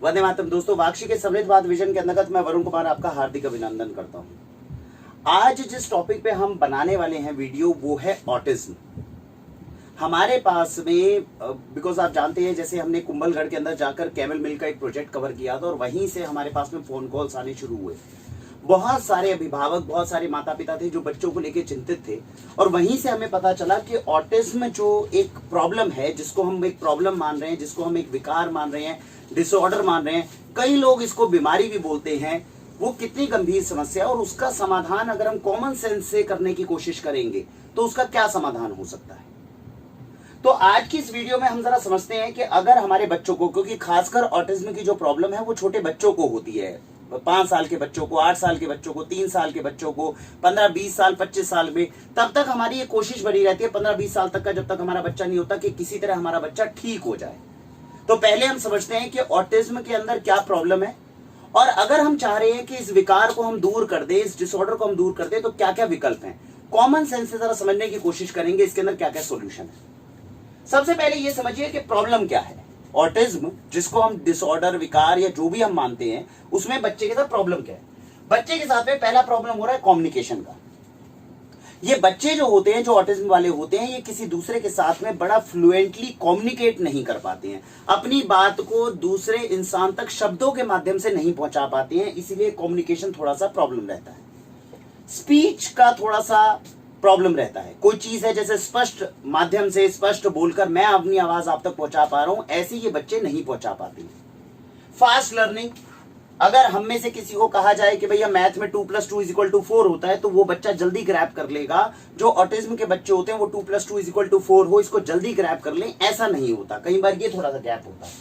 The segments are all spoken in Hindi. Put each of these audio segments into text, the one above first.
वंदे मातरम। दोस्तों, वाक्षी के समृद्ध भारत विजन के अंतर्गत मैं वरुण कुमार आपका हार्दिक अभिनंदन करता हूं। आज जिस टॉपिक पे हम बनाने वाले हैं वीडियो, वो है ऑटिज्म। हमारे पास में बिकॉज आप जानते हैं, जैसे हमने कुंभलगढ़ के अंदर जाकर कैमल मिल का एक प्रोजेक्ट कवर किया था और वहीं से हमारे पास में फोन कॉल्स आने शुरू हुए। बहुत सारे अभिभावक, बहुत सारे माता पिता थे जो बच्चों को लेकर चिंतित थे और वहीं से हमें पता चला कि ऑटिज्म जो एक प्रॉब्लम है, जिसको हम एक प्रॉब्लम मान रहे हैं, जिसको हम एक विकार मान रहे हैं, डिसऑर्डर मान रहे हैं, कई लोग इसको बीमारी भी बोलते हैं, वो कितनी गंभीर समस्या है और उसका समाधान अगर हम कॉमन सेंस से करने की कोशिश करेंगे तो उसका क्या समाधान हो सकता है। तो आज की इस वीडियो में हम जरा समझते हैं कि अगर हमारे बच्चों को, क्योंकि खासकर ऑटिज्म की जो प्रॉब्लम है वो छोटे बच्चों को होती है, 5 साल के बच्चों को, 8 साल के बच्चों को, 3 साल के बच्चों को, 15, 20 साल, 25 साल में, तब तक हमारी ये कोशिश बनी रहती है 15, 20 साल तक का, जब तक हमारा बच्चा नहीं होता, कि किसी तरह हमारा बच्चा ठीक हो जाए। तो पहले हम समझते हैं कि ऑटिज्म के अंदर क्या प्रॉब्लम है और अगर हम चाह रहे हैं कि इस विकार को हम दूर कर दें, इस डिसऑर्डर को हम दूर कर दें, तो क्या क्या विकल्प हैं। कॉमन सेंस से जरा समझने की कोशिश करेंगे इसके अंदर क्या क्या सोल्यूशन है। सबसे पहले ये समझिए कि प्रॉब्लम क्या है। ऑटिज्म, जिसको हम डिसऑर्डर, विकार या जो भी हम मानते हैं, उसमें बच्चे के साथ प्रॉब्लम क्या है। बच्चे के साथ में पहला प्रॉब्लम हो रहा है कम्युनिकेशन का। ये बच्चे जो होते हैं, जो ऑटिज्म वाले होते हैं, ये किसी दूसरे के साथ में बड़ा फ्लुएंटली कम्युनिकेट नहीं कर पाते हैं, अपनी बात को दूसरे इंसान तक शब्दों के माध्यम से नहीं पहुंचा पाते हैं, इसीलिए कम्युनिकेशन थोड़ा सा प्रॉब्लम रहता है। स्पीच का थोड़ा सा प्रॉब्लम रहता है। कोई चीज है जैसे स्पष्ट माध्यम से, स्पष्ट बोलकर मैं अपनी आवाज आप तक पहुंचा पा रहा हूं, ऐसे ये बच्चे नहीं पहुंचा पाते। फास्ट लर्निंग, अगर हम में से किसी को कहा जाए कि भैया मैथ में 2+2=4 होता है, तो वो बच्चा जल्दी ग्रैब कर लेगा। जो ऑटिज्म के बच्चे होते हैं वो 2+2=4 हो, इसको जल्दी ग्रैब कर ले, ऐसा नहीं होता। कई बार ये थोड़ा सा गैप होता है।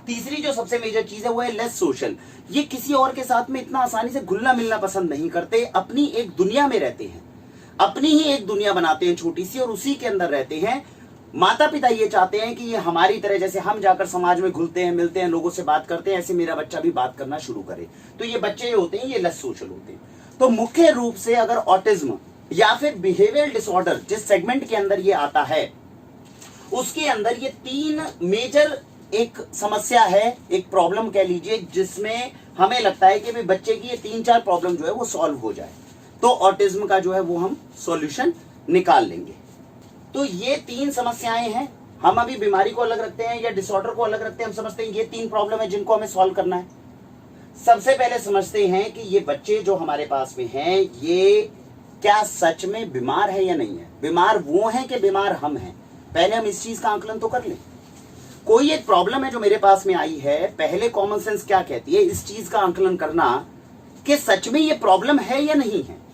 तीसरी जो सबसे मेजर चीज है वो है लेस सोशल। ये किसी और के साथ में इतना आसानी से घुलना मिलना पसंद नहीं करते, अपनी एक दुनिया में रहते हैं, अपनी ही एक दुनिया बनाते हैं छोटी सी और उसी के अंदर रहते हैं। माता पिता ये चाहते हैं कि ये हमारी तरह, जैसे हम जाकर समाज में घुलते हैं, मिलते हैं, लोगों से बात करते हैं, ऐसे मेरा बच्चा भी बात करना शुरू करे। तो ये बच्चे जो होते हैं ये लेस सोशल होते हैं। तो मुख्य रूप से अगर ऑटिज्म या फिर बिहेवियरल डिसऑर्डर जिस सेगमेंट के अंदर ये आता है, उसके अंदर ये 3 मेजर एक समस्या है, एक प्रॉब्लम कह लीजिए, जिसमें हमें लगता है कि बच्चे की ये 3-4 प्रॉब्लम जो है वो सॉल्व हो जाए, तो ऑटिज्म का जो है वो हम सॉल्यूशन निकाल लेंगे। तो ये 3 समस्याएं हैं। हम अभी बीमारी को अलग रखते हैं या डिसऑर्डर को अलग रखते हैं, हम समझते हैं ये 3 प्रॉब्लम है जिनको हमें सॉल्व करना है। सबसे पहले समझते हैं कि ये बच्चे जो हमारे पास में हैं, ये क्या सच में बीमार है या नहीं है। बीमार वो हैं कि बीमार हम हैं, पहले हम इस चीज का आंकलन तो कर लें। कोई एक प्रॉब्लम है जो मेरे पास में आई है, पहले कॉमन सेंस क्या कहती है, इस चीज का आंकलन करना कि सच में ये प्रॉब्लम है या नहीं है।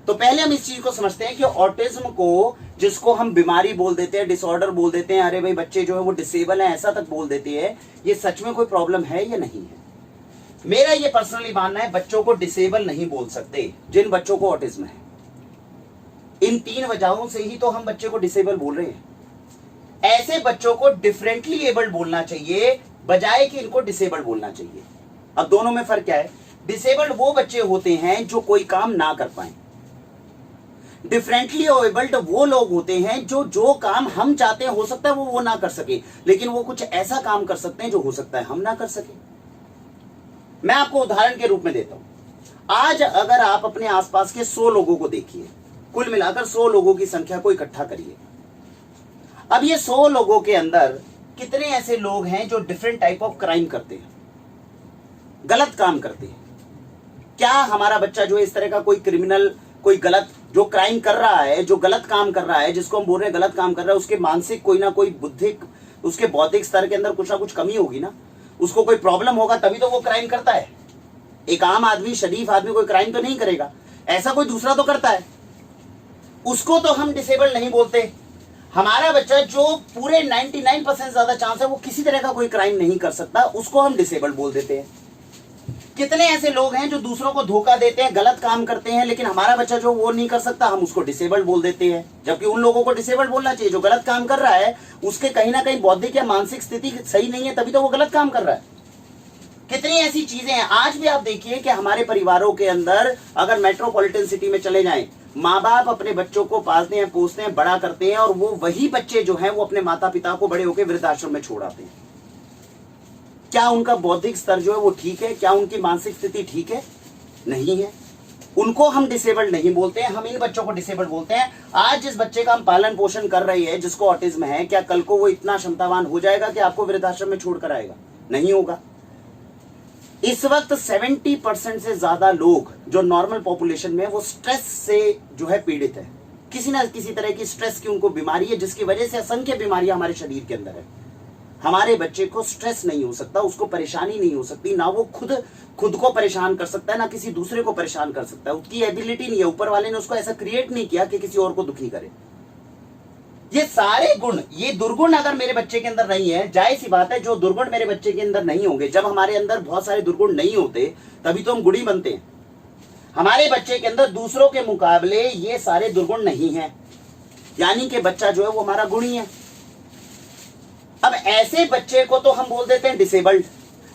तो पहले हम इस चीज को समझते हैं कि ऑटिज्म को, जिसको हम बीमारी बोल देते हैं, डिसऑर्डर बोल देते हैं, अरे भाई बच्चे जो है वो डिसेबल हैं, ऐसा तक बोल देते हैं, ये सच में कोई प्रॉब्लम है या नहीं है। मेरा ये पर्सनली मानना है, बच्चों को डिसेबल नहीं बोल सकते जिन बच्चों को ऑटिज्म है। इन 3 वजहों से ही तो हम बच्चे को डिसेबल बोल रहे हैं। ऐसे बच्चों को डिफरेंटली एबल्ड बोलना चाहिए बजाय कि इनको डिसेबल्ड बोलना चाहिए। अब दोनों में फर्क क्या है। डिसेबल्ड वो बच्चे होते हैं जो कोई काम ना कर पाए, डिफरेंटली एबल्ड वो लोग होते हैं जो काम हम चाहते हैं हो सकता है वो ना कर सके, लेकिन वो कुछ ऐसा काम कर सकते हैं जो हो सकता है हम ना कर सके। मैं आपको उदाहरण के रूप में देता हूं। आज अगर आप अपने आसपास के 100 लोगों को देखिए, कुल मिलाकर 100 लोगों की संख्या को इकट्ठा करिए। अब ये 100 लोगों के अंदर कितने ऐसे लोग हैं जो डिफरेंट टाइप ऑफ क्राइम करते हैं, गलत काम करते हैं। क्या हमारा बच्चा जो है इस तरह का कोई क्रिमिनल, कोई गलत जो क्राइम कर रहा है, जो गलत काम कर रहा है, जिसको हम बोल रहे हैं गलत काम कर रहा है, उसके मानसिक कोई ना कोई बुद्धिक, उसके बौद्धिक स्तर के अंदर कुछ ना कुछ कमी होगी ना, उसको कोई प्रॉब्लम होगा तभी तो वो क्राइम करता है। एक आम आदमी, शरीफ आदमी कोई क्राइम तो नहीं करेगा, ऐसा कोई दूसरा तो करता है, उसको तो हम डिसेबल नहीं बोलते। हमारा बच्चा जो पूरे 99% ज्यादा चांस है वो किसी तरह का कोई क्राइम नहीं कर सकता, उसको हम डिसेबल बोल देते हैं। कितने ऐसे लोग हैं जो दूसरों को धोखा देते हैं, गलत काम करते हैं, लेकिन हमारा बच्चा जो वो नहीं कर सकता, हम उसको डिसेबल्ड बोल देते हैं। जबकि उन लोगों को डिसेबल्ड बोलना चाहिए जो गलत काम कर रहा है, उसके कहीं ना कहीं बौद्धिक या मानसिक स्थिति सही नहीं है, तभी तो वो गलत काम कर रहा है। कितनी ऐसी चीजें हैं। आज भी आप देखिए कि हमारे परिवारों के अंदर अगर मेट्रोपॉलिटन सिटी में चले जाएं, माँ बाप अपने बच्चों को पालते हैं, पोसते हैं, बड़ा करते हैं, और वो वही बच्चे जो हैं वो अपने माता पिता को बड़े होकर वृद्धाश्रम में छोड़ आते हैं। क्या उनका बौद्धिक स्तर जो है वो ठीक है? क्या उनकी मानसिक स्थिति ठीक है? नहीं है। उनको हम डिसेबल्ड नहीं बोलते हैं, हम इन बच्चों को डिसेबल्ड बोलते हैं। आज जिस बच्चे का हम पालन पोषण कर रहे हैं, जिसको ऑटिज्म है, क्या कल को वो इतना क्षमतावान हो जाएगा कि आपको वृद्धाश्रम में छोड़कर आएगा? नहीं होगा। इस वक्त 70% से ज्यादा लोग जो नॉर्मल पॉपुलेशन में, वो स्ट्रेस से जो है पीड़ित है। किसी ना किसी तरह की स्ट्रेस की उनको बीमारी है, जिसकी वजह से असंख्य बीमारियां हमारे शरीर के अंदर है। हमारे बच्चे को स्ट्रेस नहीं हो सकता, उसको परेशानी नहीं हो सकती, ना वो खुद को परेशान कर सकता है, ना किसी दूसरे को परेशान कर सकता है। उसकी एबिलिटी नहीं है, ऊपर वाले ने उसको ऐसा क्रिएट नहीं किया कि किसी और को दुखी करे। ये सारे गुण, ये दुर्गुण अगर मेरे बच्चे के अंदर नहीं है, जाहिर सी बात है जो दुर्गुण मेरे बच्चे के अंदर नहीं होंगे, जब हमारे अंदर बहुत सारे दुर्गुण नहीं होते तभी तो हम गुणी बनते हैं। हमारे बच्चे के अंदर दूसरों के मुकाबले ये सारे दुर्गुण नहीं है, यानी कि बच्चा जो है वो हमारा गुणी है। अब ऐसे बच्चे को तो हम बोल देते हैं डिसेबल्ड,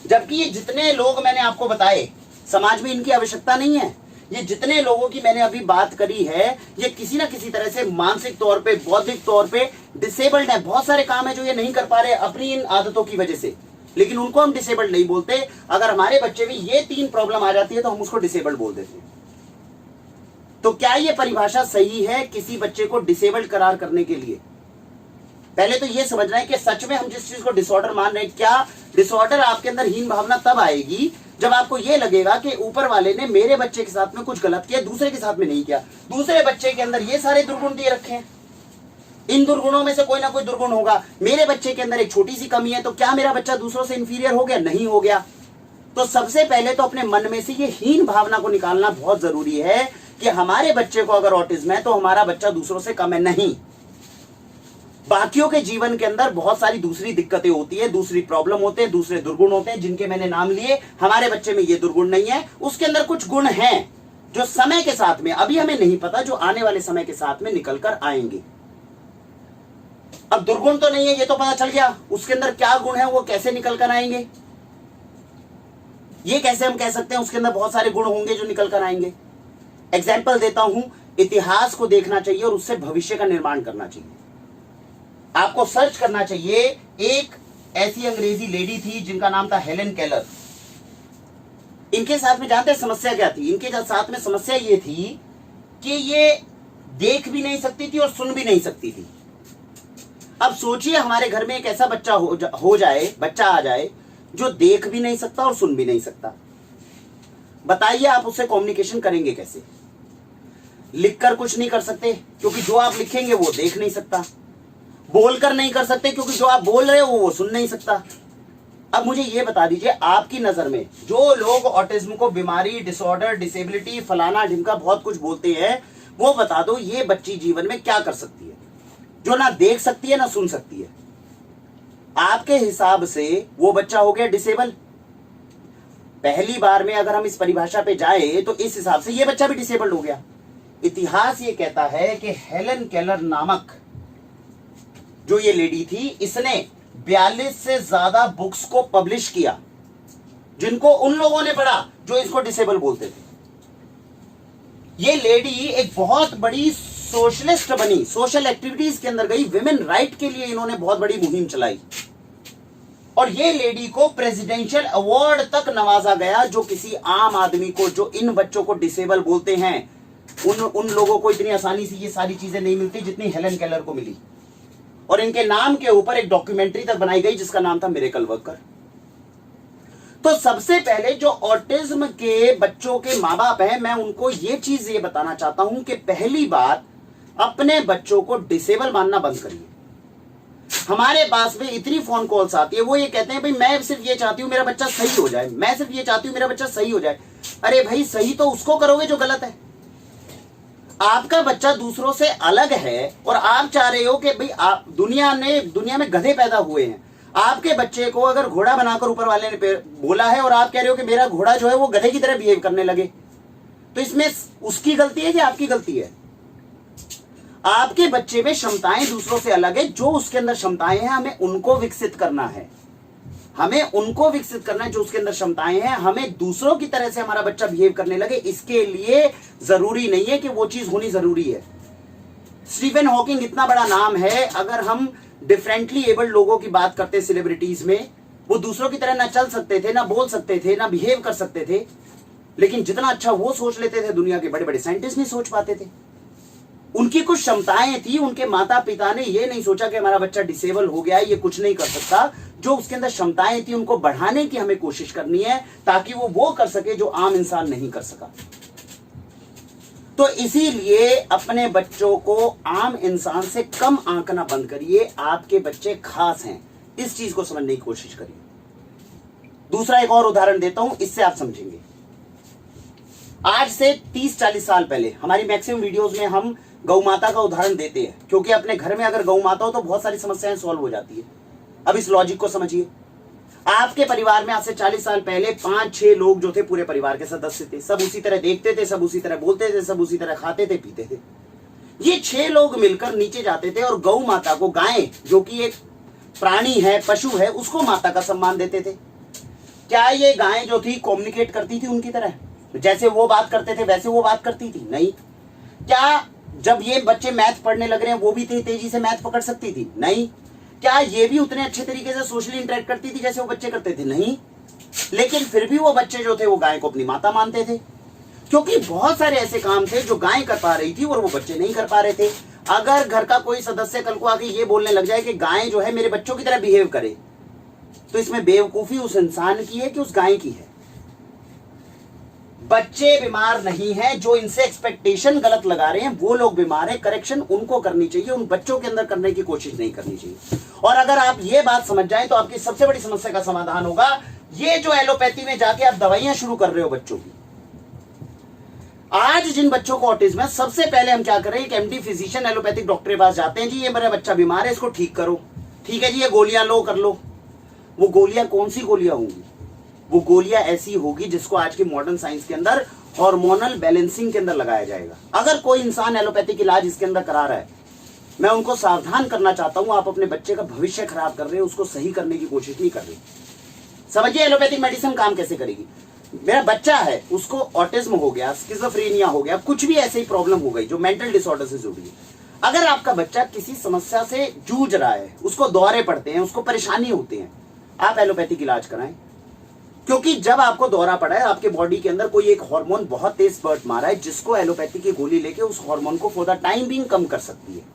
जबकि ये जितने लोग मैंने आपको बताए, समाज में इनकी आवश्यकता नहीं है। ये जितने लोगों की मैंने अभी बात करी है, ये किसी ना किसी तरह से मानसिक तौर पे, बौद्धिक तौर पे डिसेबल्ड है। बहुत सारे काम है जो ये नहीं कर पा रहे अपनी इन आदतों की वजह से, लेकिन उनको हम डिसेबल्ड नहीं बोलते। अगर हमारे बच्चे में ये 3 प्रॉब्लम आ जाती है तो हम उसको डिसेबल्ड बोल देते हैं। तो क्या ये परिभाषा सही है किसी बच्चे को डिसेबल्ड करार करने के लिए? पहले तो ये समझना है कि सच में हम जिस चीज को डिसऑर्डर मान रहे हैं, क्या डिसऑर्डर आपके अंदर हीन भावना तब आएगी जब आपको ये लगेगा कि ऊपर वाले ने मेरे बच्चे के साथ में कुछ गलत किया, दूसरे के साथ में नहीं किया। दूसरे बच्चे के अंदर ये सारे दुर्गुण दिए रखे हैं, इन दुर्गुणों में से कोई ना कोई दुर्गुण होगा। मेरे बच्चे के अंदर एक छोटी सी कमी है, तो क्या मेरा बच्चा दूसरों से इंफीरियर हो गया? नहीं हो गया। तो सबसे पहले तो अपने मन में से ये हीन भावना को निकालना बहुत जरूरी है कि हमारे बच्चे को अगर ऑटिज्म है तो हमारा बच्चा दूसरों से कम है, नहीं। बाकियों के जीवन के अंदर बहुत सारी दूसरी दिक्कतें होती है, दूसरी प्रॉब्लम होते हैं, दूसरे दुर्गुण होते हैं, जिनके मैंने नाम लिए। हमारे बच्चे में ये दुर्गुण नहीं है। उसके अंदर कुछ गुण हैं जो समय के साथ में, अभी हमें नहीं पता, जो आने वाले समय के साथ में निकल कर आएंगे। अब दुर्गुण तो नहीं है, ये तो पता चल गया। उसके अंदर क्या गुण है, वो कैसे निकल कर आएंगे, ये कैसे हम कह सकते हैं उसके अंदर बहुत सारे गुण होंगे जो निकल कर आएंगे? एग्जाम्पल देता हूं, इतिहास को देखना चाहिए और उससे भविष्य का निर्माण करना चाहिए। आपको सर्च करना चाहिए। एक ऐसी अंग्रेजी लेडी थी जिनका नाम था हेलेन केलर। इनके साथ में जानते हैं समस्या क्या थी? इनके साथ में समस्या ये थी कि ये देख भी नहीं सकती थी और सुन भी नहीं सकती थी। अब सोचिए हमारे घर में एक ऐसा बच्चा बच्चा आ जाए जो देख भी नहीं सकता और सुन भी नहीं सकता। बताइए आप उससे कम्युनिकेशन करेंगे कैसे? लिखकर कुछ नहीं कर सकते क्योंकि जो आप लिखेंगे वो देख नहीं सकता। बोलकर नहीं कर सकते क्योंकि जो आप बोल रहे हो वो सुन नहीं सकता। अब मुझे ये बता दीजिए, आपकी नजर में जो लोग ऑटिज्म को बीमारी, डिसऑर्डर, डिसेबिलिटी, फलाना ढिमका बहुत कुछ बोलते हैं, वो बता दो ये बच्ची जीवन में क्या कर सकती है जो ना देख सकती है ना सुन सकती है? आपके हिसाब से वो बच्चा हो गया डिसेबल। पहली बार में अगर हम इस परिभाषा पे जाए तो इस हिसाब से ये बच्चा भी डिसेबल्ड हो गया। इतिहास ये कहता है कि हेलेन केलर नामक जो ये लेडी थी, इसने 42 से ज्यादा बुक्स को पब्लिश किया जिनको उन लोगों ने पढ़ा जो इसको डिसेबल बोलते थे। ये लेडी एक बहुत बड़ी सोशलिस्ट बनी, सोशल एक्टिविटीज के अंदर गई, विमेन राइट के लिए इन्होंने बहुत बड़ी मुहिम चलाई और ये लेडी को प्रेसिडेंशियल अवार्ड तक नवाजा गया। जो किसी आम आदमी को, जो इन बच्चों को डिसेबल बोलते हैं, उन लोगों को इतनी आसानी से ये सारी चीजें नहीं मिलती जितनी हेलेन केलर को मिली। और इनके नाम के ऊपर एक डॉक्यूमेंट्री तक बनाई गई जिसका नाम था मिरेकल वर्कर। तो सबसे पहले जो ऑटिज्म के बच्चों के माँ बाप हैं, मैं उनको ये चीज ये बताना चाहता हूं कि पहली बात, अपने बच्चों को डिसेबल मानना बंद करिए। हमारे पास में इतनी फोन कॉल्स आती है, वो ये कहते हैं भाई मैं सिर्फ ये चाहती हूं मेरा बच्चा सही हो जाए, मैं सिर्फ ये चाहती हूं मेरा बच्चा सही हो जाए। अरे भाई, सही तो उसको करोगे जो गलत है। आपका बच्चा दूसरों से अलग है और आप चाह रहे हो कि भाई आप, दुनिया में गधे पैदा हुए हैं। आपके बच्चे को अगर घोड़ा बनाकर ऊपर वाले ने बोला है और आप कह रहे हो कि मेरा घोड़ा जो है वो गधे की तरह बिहेव करने लगे, तो इसमें उसकी गलती है कि आपकी गलती है? आपके बच्चे में क्षमताएं दूसरों से अलग है। जो उसके अंदर क्षमताएं हैं हमें उनको विकसित करना है, जो उसके अंदर क्षमताएं हैं। हमें दूसरों की तरह से हमारा बच्चा बिहेव करने लगे, इसके लिए जरूरी नहीं है कि वो चीज होनी जरूरी है। स्टीफन हॉकिंग इतना बड़ा नाम है, अगर हम डिफरेंटली एबल्ड लोगों की बात करते हैं सेलिब्रिटीज में, वो दूसरों की तरह ना चल सकते थे, ना बोल सकते थे, ना बिहेव कर सकते थे, लेकिन जितना अच्छा वो सोच लेते थे दुनिया के बड़े बड़े साइंटिस्ट नहीं सोच पाते थे। उनकी कुछ क्षमताएं थी, उनके माता पिता ने ये नहीं सोचा कि हमारा बच्चा डिसेबल हो गया है, ये कुछ नहीं कर सकता। जो उसके अंदर क्षमताएं थी उनको बढ़ाने की हमें कोशिश करनी है, ताकि वो कर सके जो आम इंसान नहीं कर सका। तो इसीलिए अपने बच्चों को आम इंसान से कम आंकना बंद करिए। आपके बच्चे खास हैं, इस चीज को समझने की कोशिश करिए। दूसरा एक और उदाहरण देता हूं, इससे आप समझेंगे। आज से 30-40 साल पहले हमारी मैक्सिमम वीडियोस में हम गौ माता का उदाहरण देते हैं, क्योंकि अपने घर में अगर गौ माता हो तो बहुत सारी समस्याएं सॉल्व हो जाती है। अब इस लॉजिक को समझिए। आपके परिवार में आज से 40 साल पहले 5-6 लोग जो थे पूरे परिवार के सदस्य थे, सब उसी तरह देखते थे, सब उसी तरह बोलते थे, सब उसी तरह खाते थे, पीते थे। ये 6 लोग मिलकर नीचे जाते थे और गौ माता को, गाय जो कि एक प्राणी है, पशु है, उसको माता का सम्मान देते थे। क्या ये गाय जो थी कम्युनिकेट करती थी उनकी तरह? जैसे वो बात करते थे वैसे वो बात करती थी? नहीं। क्या जब ये बच्चे मैथ पढ़ने लग रहे हैं वो भी तेजी से मैथ पकड़ सकती थी? नहीं। क्या ये भी उतने अच्छे तरीके से सोशली इंटरेक्ट करती थी जैसे वो बच्चे करते थे? नहीं। लेकिन फिर भी वो बच्चे जो थे वो गाय को अपनी माता मानते थे, क्योंकि बहुत सारे ऐसे काम थे जो गाय कर पा रही थी और वो बच्चे नहीं कर पा रहे थे। अगर घर का कोई सदस्य कल को आके ये बोलने लग जाए कि गाय जो है मेरे बच्चों की तरह बिहेव करे, तो इसमें बेवकूफी उस इंसान की है कि उस गाय की है। बच्चे बीमार नहीं हैं, जो इनसे एक्सपेक्टेशन गलत लगा रहे हैं वो लोग बीमार हैं। करेक्शन उनको करनी चाहिए, उन बच्चों के अंदर करने की कोशिश नहीं करनी चाहिए। और अगर आप ये बात समझ जाएं तो आपकी सबसे बड़ी समस्या का समाधान होगा। ये जो एलोपैथी में जाके आप दवाइयां शुरू कर रहे हो बच्चों की, आज जिन बच्चों को ऑटिज्म है, सबसे पहले हम क्या कर रहे हैं, एक एमडी फिजिशियन एलोपैथिक डॉक्टर के पास जाते हैं। जी ये मेरा बच्चा बीमार है, इसको ठीक करो। ठीक है जी, ये गोलियां लो, कर लो। वो गोलियां कौन सी गोलियां होंगी? वो गोलियां ऐसी होगी जिसको आज के मॉडर्न साइंस के अंदर हार्मोनल बैलेंसिंग के अंदर लगाया जाएगा। अगर कोई इंसान एलोपैथिक इलाज इसके अंदर करा रहा है, मैं उनको सावधान करना चाहता हूं, आप अपने बच्चे का भविष्य खराब कर रहे हो, उसको सही करने की कोशिश नहीं कर रहे। समझिए एलोपैथिक मेडिसिन काम कैसे करेगी। मेरा बच्चा है, उसको ऑटिज्म हो गया, स्किज़ोफ्रेनिया हो गया, कुछ भी ऐसी प्रॉब्लम हो गई जो मेंटल डिसऑर्डर से जुड़ी है। अगर आपका बच्चा किसी समस्या से जूझ रहा है, उसको दौरे पड़ते हैं, उसको परेशानी होती है, आप एलोपैथिक इलाज कराएं। क्योंकि जब आपको दौरा पड़ा है, आपके बॉडी के अंदर कोई एक हार्मोन बहुत तेज स्पर्ट मारा है, जिसको एलोपैथी की गोली लेके उस हार्मोन को फॉर द टाइम बीइंग कम कर सकती है।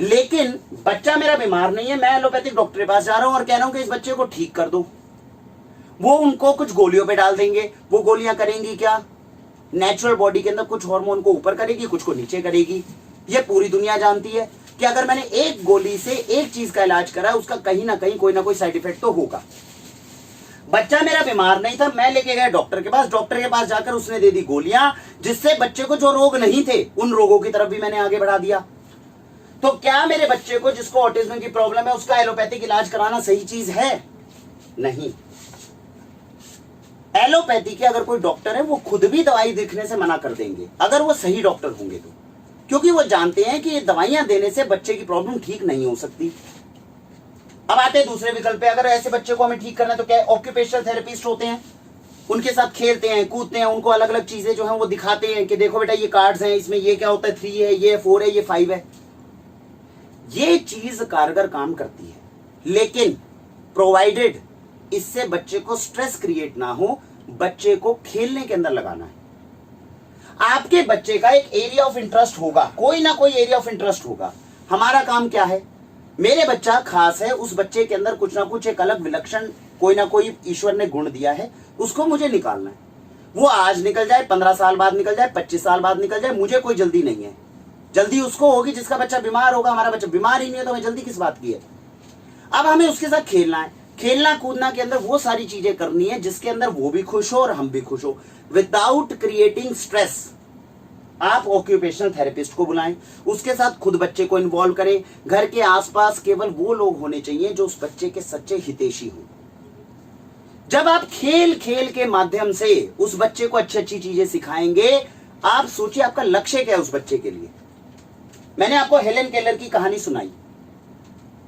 लेकिन बच्चा मेरा बीमार नहीं है, मैं एलोपैथिक डॉक्टर के पास जा रहा हूं और कह रहा हूं कि इस बच्चे को ठीक कर दो। वो उनको कुछ गोलियों पे डाल देंगे। वो गोलियां करेंगी क्या? नेचुरल बॉडी के अंदर कुछ हार्मोन को ऊपर करेगी, कुछ को नीचे करेगी। ये पूरी दुनिया जानती है कि अगर मैंने एक गोली से एक चीज का इलाज करा, उसका कहीं ना कहीं कोई ना कोई साइड इफेक्ट तो होगा। बच्चा मेरा बीमार नहीं था, मैं लेके गया डॉक्टर के पास जाकर उसने दे दी गोलियां, जिससे बच्चे को जो रोग नहीं थे उन रोगों की तरफ भी मैंने आगे बढ़ा दिया। तो क्या मेरे बच्चे को जिसको ऑटिज्म की प्रॉब्लम है उसका एलोपैथिक इलाज कराना सही चीज है? नहीं। एलोपैथी के अगर कोई डॉक्टर है वो खुद भी दवाई देखने से मना कर देंगे, अगर वो सही डॉक्टर होंगे तो, क्योंकि वो जानते हैं कि ये दवाइयां देने से बच्चे की प्रॉब्लम ठीक नहीं हो सकती। अब आते हैं दूसरे विकल्प पे। अगर ऐसे बच्चे को हमें ठीक करना है तो क्या ऑक्यूपेशनल थेरेपिस्ट होते हैं, उनके साथ खेलते हैं, कूदते हैं, उनको अलग अलग चीजें जो हैं वो दिखाते हैं कि देखो बेटा ये कार्ड्स हैं, इसमें ये क्या होता है, 3 है, ये 4 है, ये 5 है। ये चीज कारगर काम करती है, लेकिन प्रोवाइडेड इससे बच्चे को स्ट्रेस क्रिएट ना हो, बच्चे को खेलने के अंदर लगाना है। आपके बच्चे का एक एरिया ऑफ इंटरेस्ट होगा, कोई ना कोई एरिया ऑफ इंटरेस्ट होगा। हमारा काम क्या है, मेरे बच्चा खास है, उस बच्चे के अंदर कुछ ना कुछ एक अलग विलक्षण कोई ना कोई ईश्वर ने गुण दिया है, उसको मुझे निकालना है। वो आज निकल जाए, 15 साल बाद निकल जाए, 25 साल बाद निकल जाए, मुझे कोई जल्दी नहीं है। जल्दी उसको होगी जिसका बच्चा बीमार होगा। हमारा बच्चा बीमार ही नहीं है तो हमें जल्दी किस बात की है। अब हमें उसके साथ खेलना है, खेलना कूदना के अंदर वो सारी चीजें करनी है जिसके अंदर वो भी खुश हो और हम भी खुश हो, विदाउट क्रिएटिंग स्ट्रेस। आप ऑक्यूपेशनल थेरेपिस्ट को बुलाएं, उसके साथ खुद बच्चे को इन्वॉल्व करें। घर के आसपास केवल वो लोग होने चाहिए जो उस बच्चे के सच्चे हितैषी हों। जब आप खेल खेल के माध्यम से उस बच्चे को अच्छी अच्छी चीजें सिखाएंगे, आप सोचिए आपका लक्ष्य क्या है उस बच्चे के लिए। मैंने आपको हेलेन केलर की कहानी सुनाई।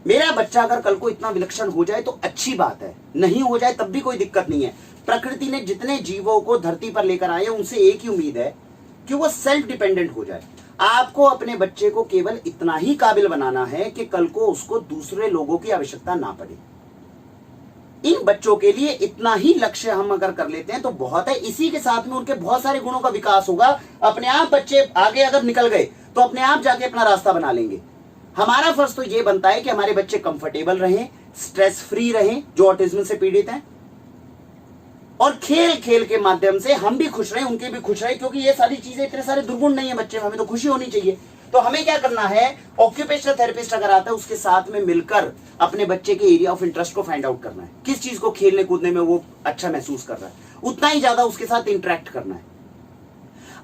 मेरा बच्चा अगर कल को इतना विलक्षण हो जाए तो अच्छी बात है, नहीं हो जाए तब भी कोई दिक्कत नहीं है। प्रकृति ने जितने जीवों को धरती पर लेकर आए उनसे एक ही उम्मीद है कि वो सेल्फ डिपेंडेंट हो जाए। आपको अपने बच्चे को केवल इतना ही काबिल बनाना है कि कल को उसको दूसरे लोगों की आवश्यकता ना पड़े। इन बच्चों के लिए इतना ही लक्ष्य हम अगर कर लेते हैं तो बहुत है। इसी के साथ में उनके बहुत सारे गुणों का विकास होगा। अपने आप बच्चे आगे अगर निकल गए तो अपने आप जाके अपना रास्ता बना लेंगे। हमारा फर्ज तो यह बनता है कि हमारे बच्चे कंफर्टेबल रहें, स्ट्रेस फ्री रहें जो ऑटिज्म से पीड़ित हैं, और खेल खेल के माध्यम से हम भी खुश रहें, उनके भी खुश रहें, क्योंकि ये सारी चीजें इतने सारे दुर्गुण नहीं है बच्चे में, हमें तो खुशी होनी चाहिए। तो हमें क्या करना है, ऑक्यूपेशनल थेरेपिस्ट अगर आता है उसके साथ में मिलकर अपने बच्चे के एरिया ऑफ इंटरेस्ट को फाइंड आउट करना है, किस चीज को खेलने कूदने में वो अच्छा महसूस कर रहा है, उतना ही ज्यादा उसके साथ इंटरेक्ट करना है।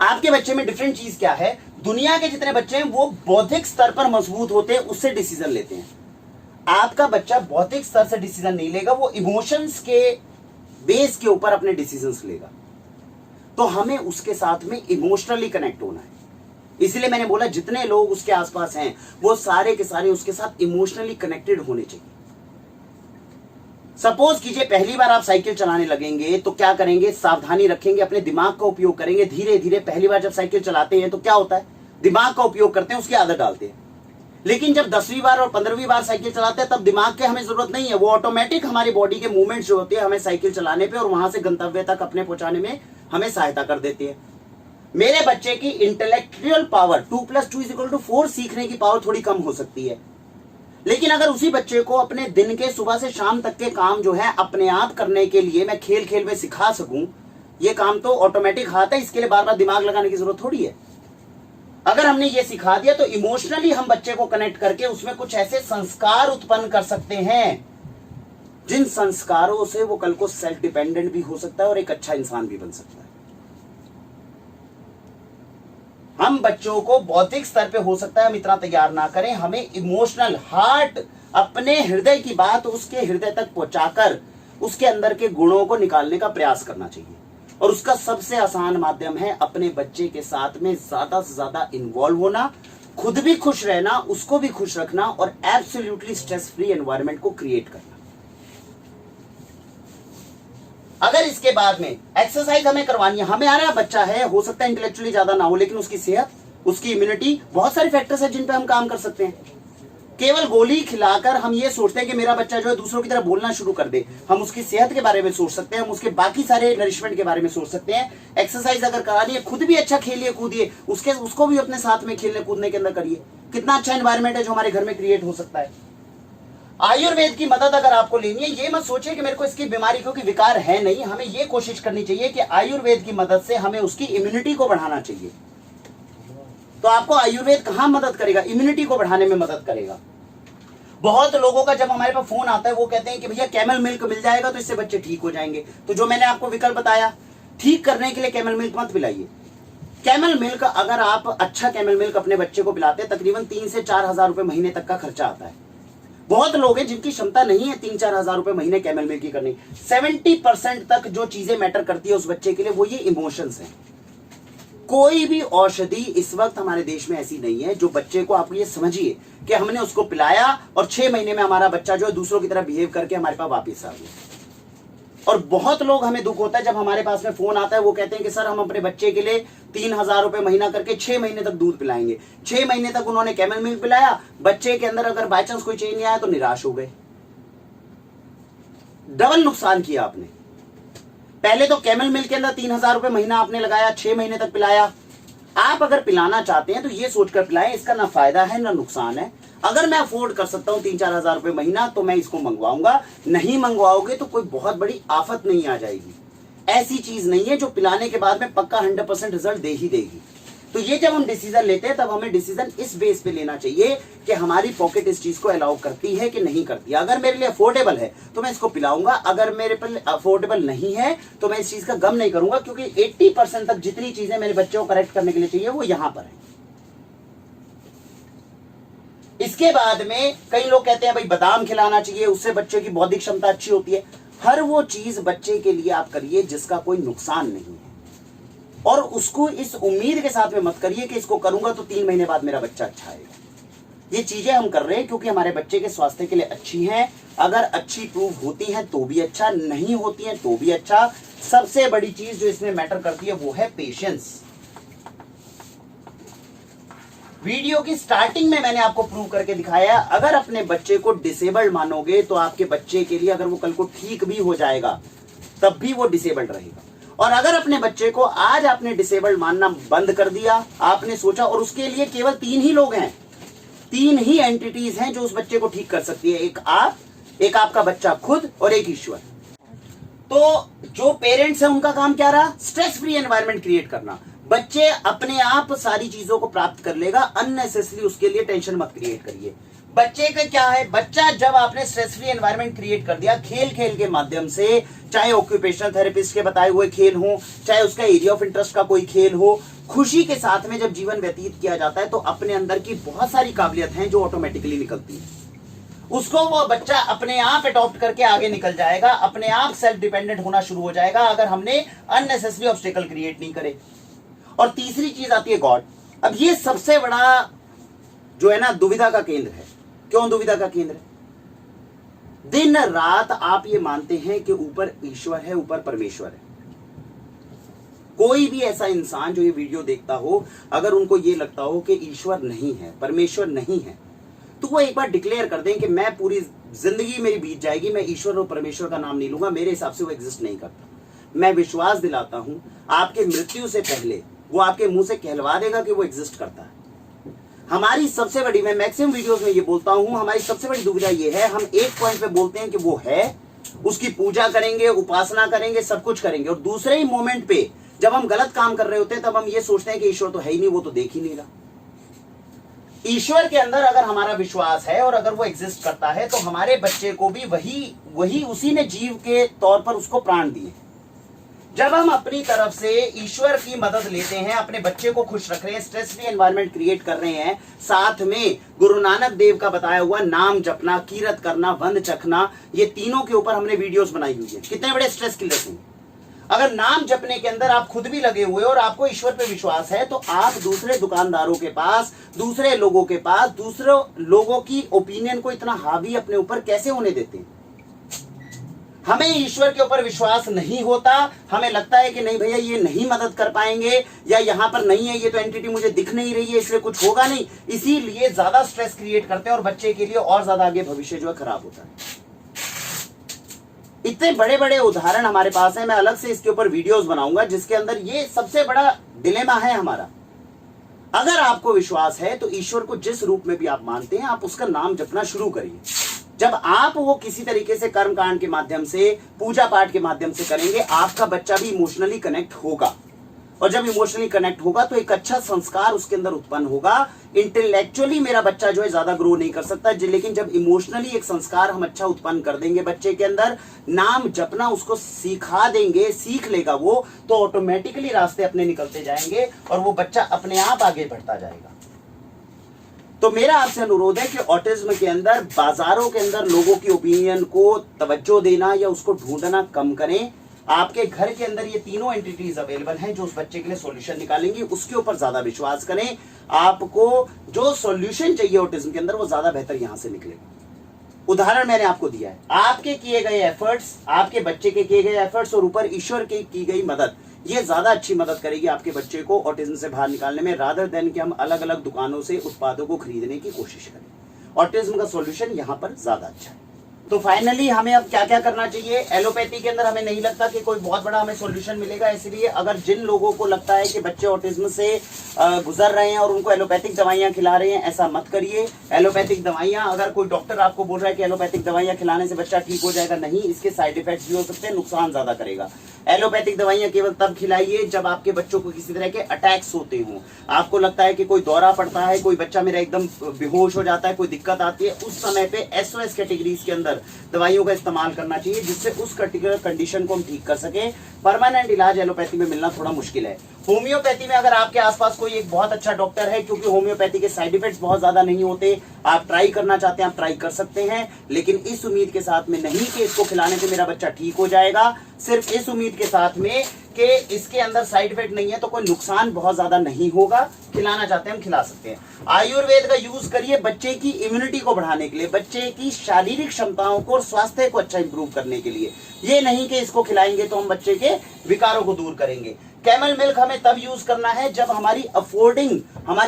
आपके बच्चे में डिफरेंट चीज क्या है, दुनिया के जितने बच्चे हैं वो बौद्धिक स्तर पर मजबूत होते हैं, उससे डिसीजन लेते हैं। आपका बच्चा बौद्धिक स्तर से डिसीजन नहीं लेगा, वो इमोशंस के बेस के ऊपर अपने डिसीजंस लेगा। तो हमें उसके साथ में इमोशनली कनेक्ट होना है। इसलिए मैंने बोला जितने लोग उसके आसपास हैं वो सारे के सारे उसके साथ इमोशनली कनेक्टेड होने चाहिए। सपोज कीजिए पहली बार आप साइकिल चलाने लगेंगे तो क्या करेंगे, सावधानी रखेंगे, अपने दिमाग का उपयोग करेंगे। धीरे धीरे पहली बार जब साइकिल चलाते हैं तो क्या होता है, दिमाग का उपयोग करते हैं, उसकी आदत डालते हैं। लेकिन जब 10वीं बार और 15वीं बार साइकिल चलाते हैं तब दिमाग के हमें जरूरत नहीं है, वो ऑटोमेटिक हमारी बॉडी के मूवमेंट्स जो होते हैं हमें साइकिल चलाने पे और वहां से गंतव्य तक अपने पहुंचाने में हमें सहायता कर देती है। मेरे बच्चे की इंटेलेक्चुअल पावर 2+2=4 सीखने की पावर थोड़ी कम हो सकती है, लेकिन अगर उसी बच्चे को अपने दिन के सुबह से शाम तक के काम जो है अपने आप करने के लिए मैं खेल खेल में सिखा सकूं, ये काम तो ऑटोमेटिक आता है, इसके लिए बार बार दिमाग लगाने की जरूरत थोड़ी है। अगर हमने ये सिखा दिया तो इमोशनली हम बच्चे को कनेक्ट करके उसमें कुछ ऐसे संस्कार उत्पन्न कर सकते हैं जिन संस्कारों से वो कल को सेल्फ डिपेंडेंट भी हो सकता है और एक अच्छा इंसान भी बन सकता है। हम बच्चों को बौद्धिक स्तर पे हो सकता है हम इतना तैयार ना करें, हमें इमोशनल हार्ट, अपने हृदय की बात उसके हृदय तक पहुंचाकर उसके अंदर के गुणों को निकालने का प्रयास करना चाहिए। और उसका सबसे आसान माध्यम है अपने बच्चे के साथ में ज्यादा से ज्यादा इन्वॉल्व होना, खुद भी खुश रहना, उसको भी खुश रखना और एब्सोल्युटली स्ट्रेस फ्री एनवायरनमेंट को क्रिएट करना। अगर इसके बाद में एक्सरसाइज हमें करवानी है, हमें आ रहा बच्चा है, हो सकता है इंटेलेक्चुअली ज्यादा ना हो, लेकिन उसकी सेहत, उसकी इम्यूनिटी, बहुत सारे फैक्टर्स है जिन पे हम काम कर सकते हैं। केवल गोली खिलाकर हम ये सोचते हैं कि मेरा बच्चा जो है दूसरों की तरह बोलना शुरू कर दे, हम उसकी सेहत के बारे में सोच सकते हैं, हम उसके बाकी सारे नरिशमेंट के बारे में सोच सकते हैं। एक्सरसाइज अगर करानी है, खुद भी अच्छा खेलिए कूदिए, उसको भी अपने साथ में खेलने कूदने के अंदर करिए। कितना अच्छा एनवायरनमेंट है जो हमारे घर में क्रिएट हो सकता है। आयुर्वेद की मदद अगर आपको लेनी है, ये मत सोचिए कि मेरे को इसकी बीमारी क्योंकि विकार है नहीं, हमें ये कोशिश करनी चाहिए कि आयुर्वेद की मदद से हमें उसकी इम्यूनिटी को बढ़ाना चाहिए। तो आपको आयुर्वेद कहां मदद करेगा, इम्यूनिटी को बढ़ाने में मदद करेगा। बहुत लोगों का जब हमारे पास फोन आता है वो कहते हैं कि भैया कैमल मिल्क मिल जाएगा तो इससे बच्चे ठीक हो जाएंगे। तो जो मैंने आपको विकल्प बताया, ठीक करने के लिए कैमल मिल्क मत पिलाइए। कैमल मिल्क अगर आप अच्छा कैमल मिल्क अपने बच्चे को पिलाते हैं तकरीबन 3 से 4 हजार रुपए महीने तक का खर्चा आता है। बहुत लोग हैं जिनकी क्षमता नहीं है 3-4 हजार रुपए महीने कैमल मिल्क की करनी। 70% तक जो चीजें मैटर करती है उस बच्चे के लिए वो ये इमोशंस हैं। कोई भी औषधि इस वक्त हमारे देश में ऐसी नहीं है जो बच्चे को, आप ये समझिए कि हमने उसको पिलाया और 6 महीने में हमारा बच्चा जो है दूसरों की तरह बिहेव करके हमारे पास वापस आ गया। और बहुत लोग, हमें दुख होता है जब हमारे पास में फोन आता है, वो कहते हैं कि सर हम अपने बच्चे के लिए 3,000 रुपए महीना करके 6 महीने तक दूध पिलाएंगे। 6 महीने तक उन्होंने कैमल मिल्क पिलाया, बच्चे के अंदर अगर बाय चांस कोई चेंज नहीं आया तो निराश हो गए। डबल नुकसान किया आपने। पहले तो कैमल मिल्क के अंदर 3,000 रुपए महीना आपने लगाया, 6 महीने तक पिलाया। आप अगर पिलाना चाहते हैं तो ये सोचकर पिलाएं इसका ना फायदा है ना नुकसान है। अगर मैं अफोर्ड कर सकता हूं 3-4 हजार रुपए महीना तो मैं इसको मंगवाऊंगा। नहीं मंगवाओगे तो कोई बहुत बड़ी आफत नहीं आ जाएगी। ऐसी चीज नहीं है जो पिलाने के बाद में पक्का 100% रिजल्ट दे ही देगी। तो ये जब हम डिसीजन लेते हैं तब हमें डिसीजन इस बेस पे लेना चाहिए कि हमारी पॉकेट इस चीज को अलाउ करती है कि नहीं करती है। अगर मेरे लिए अफोर्डेबल है तो मैं इसको पिलाऊंगा, अगर मेरे पर अफोर्डेबल नहीं है तो मैं इस चीज का गम नहीं करूंगा, क्योंकि 80% तक जितनी चीजें मेरे बच्चों को करेक्ट करने के लिए चाहिए वो यहां पर है। इसके बाद में कई लोग कहते हैं भाई बादाम खिलाना चाहिए, उससे बच्चे की बौद्धिक क्षमता अच्छी होती है। हर वो चीज बच्चे के लिए आप करिए जिसका कोई नुकसान नहीं है, और उसको इस उम्मीद के साथ में मत करिए कि इसको करूंगा तो 3 महीने बाद मेरा बच्चा अच्छा आएगा। ये चीजें हम कर रहे हैं क्योंकि हमारे बच्चे के स्वास्थ्य के लिए अच्छी हैं। अगर अच्छी प्रूव होती हैं तो भी अच्छा, नहीं होती हैं तो भी अच्छा। सबसे बड़ी चीज जो इसमें मैटर करती है वो है पेशेंस। वीडियो की स्टार्टिंग में मैंने आपको प्रूव करके दिखाया, अगर अपने बच्चे को डिसेबल्ड मानोगे तो आपके बच्चे के लिए, अगर वो कल को ठीक भी हो जाएगा तब भी वो डिसेबल्ड रहेगा। और अगर अपने बच्चे को आज आपने डिसेबल्ड मानना बंद कर दिया, आपने सोचा, और उसके लिए केवल 3 ही लोग हैं, 3 ही एंटिटीज हैं जो उस बच्चे को ठीक कर सकती है, एक आप, एक आपका बच्चा खुद, और एक ईश्वर। तो जो पेरेंट्स हैं उनका काम क्या रहा? स्ट्रेस फ्री एनवायरनमेंट क्रिएट करना। बच्चे अपने आप सारी चीजों को प्राप्त कर लेगा, अननेसेसरी उसके लिए टेंशन मत क्रिएट करिए। बच्चे का क्या है, बच्चा जब आपने स्ट्रेस फ्री एनवायरनमेंट क्रिएट कर दिया, खेल खेल के माध्यम से, चाहे ऑक्यूपेशनल थेरेपिस्ट के बताए हुए खेल हो, चाहे उसका एरिया ऑफ इंटरेस्ट का कोई खेल हो, खुशी के साथ में जब जीवन व्यतीत किया जाता है तो अपने अंदर की बहुत सारी काबिलियत हैं जो ऑटोमेटिकली निकलती है। उसको वो बच्चा अपने आप अडॉप्ट करके आगे निकल जाएगा, अपने आप सेल्फ डिपेंडेंट होना शुरू हो जाएगा, अगर हमने अननेसेसरी ऑब्स्टेकल क्रिएट नहीं करे। और तीसरी चीज आती है गॉड। अब ये सबसे बड़ा जो है ना दुविधा का केंद्र है। क्यों दुविधा का केंद्र है? दिन रात आप ये मानते हैं कि ऊपर ईश्वर है, ऊपर परमेश्वर है। कोई भी ऐसा इंसान जो ये वीडियो देखता हो, अगर उनको ये लगता हो कि ईश्वर नहीं है, परमेश्वर नहीं है, तो वो एक बार डिक्लेयर कर दें कि मैं पूरी जिंदगी मेरी बीत जाएगी, मैं ईश्वर और परमेश्वर का नाम नहीं लूंगा, मेरे हिसाब से वो एग्जिस्ट नहीं करता। मैं विश्वास दिलाता हूं आपके मृत्यु से पहले वो आपके मुंह से कहलवा देगा कि वो एग्जिस्ट करता है। हमारी सबसे बड़ी, मैं मैक्सिमम वीडियोस में ये बोलता हूं, हमारी सबसे बड़ी दुविधा ये है, हम एक पॉइंट पे बोलते हैं कि वो है, उसकी पूजा करेंगे, उपासना करेंगे, सब कुछ करेंगे, और दूसरे ही मोमेंट पे जब हम गलत काम कर रहे होते हैं तब हम ये सोचते हैं कि ईश्वर तो है ही नहीं, वो तो देख ही नहीं रहा। ईश्वर के अंदर अगर हमारा विश्वास है और अगर वो एग्जिस्ट करता है तो हमारे बच्चे को भी वही उसी ने जीव के तौर पर उसको प्राण दिए। जब हम अपनी तरफ से ईश्वर की मदद लेते हैं, अपने बच्चे को खुश रख रहे हैं, स्ट्रेस फ्री एनवायरनमेंट क्रिएट कर रहे हैं, साथ में गुरु नानक देव का बताया हुआ नाम जपना, कीरत करना, वंद चखना, ये तीनों के ऊपर हमने वीडियोस बनाई हुई है। कितने बड़े स्ट्रेस किलर्स हैं। अगर नाम जपने के अंदर आप खुद भी लगे हुए और आपको ईश्वर पे विश्वास है तो आप दूसरे दुकानदारों के पास, दूसरे लोगों के पास, दूसरे लोगों की ओपिनियन को इतना हावी अपने ऊपर कैसे होने देते हैं? हमें ईश्वर के ऊपर विश्वास नहीं होता, हमें लगता है कि नहीं भैया ये नहीं मदद कर पाएंगे, या यहां पर नहीं है, ये तो एंटिटी मुझे दिख नहीं रही है, इसलिए कुछ होगा नहीं, इसीलिए ज्यादा स्ट्रेस क्रिएट करते हैं और बच्चे के लिए और ज्यादा आगे भविष्य जो है खराब होता है। इतने बड़े बड़े उदाहरण हमारे पास है, मैं अलग से इसके ऊपर वीडियोस बनाऊंगा जिसके अंदर ये सबसे बड़ा डिलेमा है हमारा। अगर आपको विश्वास है तो ईश्वर को जिस रूप में भी आप मानते हैं, आप उसका नाम जपना शुरू करिए। जब आप वो किसी तरीके से कर्म कांड के माध्यम से, पूजा पाठ के माध्यम से करेंगे, आपका बच्चा भी इमोशनली कनेक्ट होगा, और जब इमोशनली कनेक्ट होगा तो एक अच्छा संस्कार उसके अंदर उत्पन्न होगा। इंटेलेक्चुअली मेरा बच्चा जो है ज्यादा ग्रो नहीं कर सकता, लेकिन जब इमोशनली एक संस्कार हम अच्छा उत्पन्न कर देंगे बच्चे के अंदर, नाम जपना उसको सिखा देंगे, सीख लेगा वो, तो ऑटोमेटिकली रास्ते अपने निकलते जाएंगे और वो बच्चा अपने आप आगे बढ़ता जाएगा। तो मेरा आपसे अनुरोध है कि ऑटिज्म के अंदर, बाजारों के अंदर लोगों की ओपिनियन को तवज्जो देना या उसको ढूंढना कम करें। आपके घर के अंदर ये तीनों एंटिटीज अवेलेबल हैं जो उस बच्चे के लिए सॉल्यूशन निकालेंगी, उसके ऊपर ज्यादा विश्वास करें। आपको जो सॉल्यूशन चाहिए ऑटिज्म के अंदर वो ज्यादा बेहतर यहां से निकलेगा। उदाहरण मैंने आपको दिया है, आपके किए गए एफर्ट्स, आपके बच्चे के किए गए एफर्ट्स और ऊपर ईश्वर की गई मदद, ये ज्यादा अच्छी मदद करेगी आपके बच्चे को ऑटिज्म से बाहर निकालने में, रादर देन कि हम अलग अलग दुकानों से उत्पादों को खरीदने की कोशिश करें। ऑटिज्म का सॉल्यूशन यहां पर ज्यादा अच्छा है। तो फाइनली हमें अब क्या क्या करना चाहिए? एलोपैथी के अंदर हमें नहीं लगता कि कोई बहुत बड़ा हमें सॉल्यूशन मिलेगा, इसलिए अगर जिन लोगों को लगता है कि बच्चे ऑटिज्म से गुजर रहे हैं और उनको एलोपैथिक दवाइयां खिला रहे हैं, ऐसा मत करिए। एलोपैथिक दवाइयां, अगर कोई डॉक्टर आपको बोल रहा है कि एलोपैथिक दवाइयां खिलाने से बच्चा ठीक हो जाएगा, नहीं, इसके साइड इफेक्ट्स भी हो सकते हैं, नुकसान ज्यादा करेगा। एलोपैथिक दवाइयां केवल तब खिलाइए जब आपके बच्चों को किसी तरह के अटैक्स होते हों, आपको लगता है कि कोई दौरा पड़ता है, कोई बच्चा मेरा एकदम बेहोश हो जाता है, कोई दिक्कत आती है, उस समय पे SOS कैटेगरीज के अंदर दवाइयों का इस्तेमाल करना चाहिए जिससे उस पर्टिकुलर कंडीशन को हम ठीक कर सके। परमानेंट इलाज एलोपैथी में मिलना थोड़ा मुश्किल है। होम्योपैथी में अगर आपके आसपास कोई एक बहुत अच्छा डॉक्टर है, क्योंकि होम्योपैथी के साइड इफेक्ट्स बहुत ज्यादा नहीं होते, आप ट्राई करना चाहते हैं आप ट्राई कर सकते हैं, लेकिन इस उम्मीद के साथ में नहीं कि इसको खिलाने से मेरा बच्चा ठीक हो जाएगा, सिर्फ इस उम्मीद के साथ में कि इसके अंदर साइड इफेक्ट नहीं है तो कोई नुकसान बहुत ज्यादा नहीं होगा, खिलाना चाहते हैं हम खिला सकते हैं। आयुर्वेद का यूज करिए बच्चे की इम्यूनिटी को बढ़ाने के लिए, बच्चे की शारीरिक क्षमताओं को और स्वास्थ्य को अच्छा इंप्रूव करने के लिए। ये नहीं कि इसको खिलाएंगे तो हम बच्चे के विकारों को दूर करेंगे। कैमल मिल्क हमें तब यूज करना है जब हमारी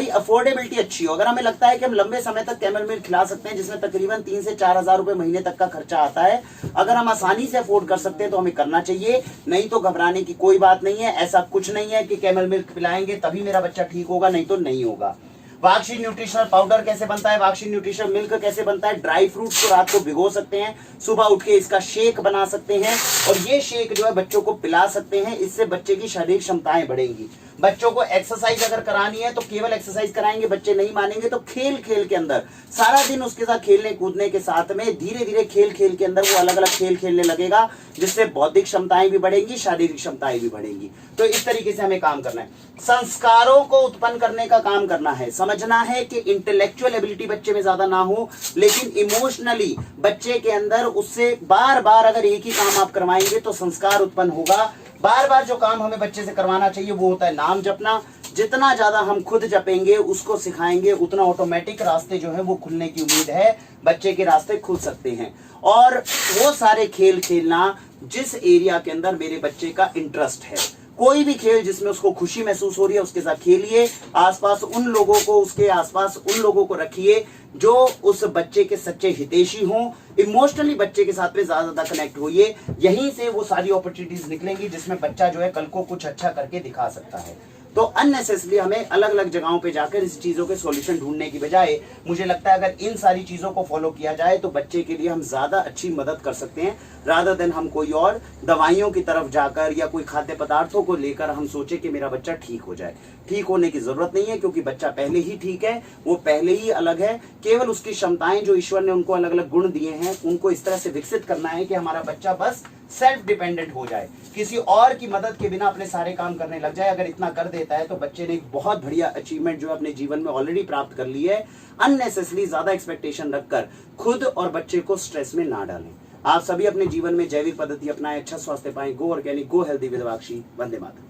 अफोर्डेबिलिटी अच्छी हो। अगर हमें लगता है कि हम लंबे समय तक कैमल मिल्क खिला सकते हैं, जिसमें तकरीबन 3 से 4 हजार रुपए महीने तक का खर्चा आता है, अगर हम आसानी से अफोर्ड कर सकते हैं तो हमें करना चाहिए, नहीं तो घबराने की कोई बात नहीं है। ऐसा कुछ नहीं है कि कैमल मिल्क पिलाएंगे तभी मेरा बच्चा ठीक होगा, नहीं तो नहीं होगा। वाक्शी न्यूट्रिशनल पाउडर कैसे बनता है, वाक्शी न्यूट्रिशनल मिल्क कैसे बनता है? ड्राई फ्रूट्स को रात को भिगो सकते हैं, सुबह उठ के इसका शेक बना सकते हैं और ये शेक जो है बच्चों को पिला सकते हैं। इससे बच्चे की शारीरिक क्षमताएं बढ़ेंगी। बच्चों को एक्सरसाइज अगर करानी है तो केवल एक्सरसाइज कराएंगे, बच्चे नहीं मानेंगे तो खेल खेल के अंदर सारा दिन उसके साथ खेलने कूदने के साथ में धीरे धीरे खेल खेल के अंदर वो अलग अलग खेल खेलने लगेगा, जिससे बौद्धिक क्षमताएं भी बढ़ेंगी, शारीरिक क्षमताएं भी बढ़ेंगी। तो इस तरीके से हमें काम करना है, संस्कारों को उत्पन्न करने का काम करना है। समझना है कि इंटेलेक्चुअल एबिलिटी बच्चे में ज्यादा ना हो, लेकिन इमोशनली बच्चे के अंदर उससे बार बार अगर एक ही काम आप करवाएंगे तो संस्कार उत्पन्न होगा। बार बार जो काम हमें बच्चे से करवाना चाहिए वो होता है नाम जपना। जितना ज्यादा हम खुद जपेंगे, उसको सिखाएंगे, उतना ऑटोमेटिक रास्ते जो है वो खुलने की उम्मीद है, बच्चे के रास्ते खुल सकते हैं। और वो सारे खेल खेलना जिस एरिया के अंदर मेरे बच्चे का इंटरेस्ट है, कोई भी खेल जिसमें उसको खुशी महसूस हो रही है उसके साथ खेलिए। आसपास उन लोगों को, उसके आसपास उन लोगों को रखिए जो उस बच्चे के सच्चे हितैषी हों। इमोशनली बच्चे के साथ में ज्यादा कनेक्ट होइए, यहीं से वो सारी अपॉर्चुनिटीज निकलेंगी जिसमें बच्चा जो है कल को कुछ अच्छा करके दिखा सकता है। तो अननेसेसरी हमें अलग अलग जगहों पे जाकर इस चीजों के सॉल्यूशन ढूंढने की बजाय मुझे लगता है अगर इन सारी चीजों को फॉलो किया जाए तो बच्चे के लिए हम ज्यादा अच्छी मदद कर सकते हैं, रादर देन हम कोई और दवाइयों की तरफ जाकर या कोई खाद्य पदार्थों को लेकर हम सोचे कि मेरा बच्चा ठीक हो जाए। ठीक होने की जरूरत नहीं है, क्योंकि बच्चा पहले ही ठीक है, वो पहले ही अलग है। केवल उसकी क्षमताएं जो ईश्वर ने उनको अलग अलग गुण दिए हैं उनको इस तरह से विकसित करना है कि हमारा बच्चा बस सेल्फ डिपेंडेंट हो जाए, किसी और की मदद के बिना अपने सारे काम करने लग जाए। अगर इतना कर देता है तो बच्चे ने एक बहुत बढ़िया अचीवमेंट जो है अपने जीवन में ऑलरेडी प्राप्त कर ली है। अननेसेसरी ज्यादा एक्सपेक्टेशन रखकर खुद और बच्चे को स्ट्रेस में ना डालें। आप सभी अपने जीवन में जैविक पद्धति अपनाएं, अच्छा स्वास्थ्य पाएं। Go organic, go healthy with वाक्षी। वंदे मातरम।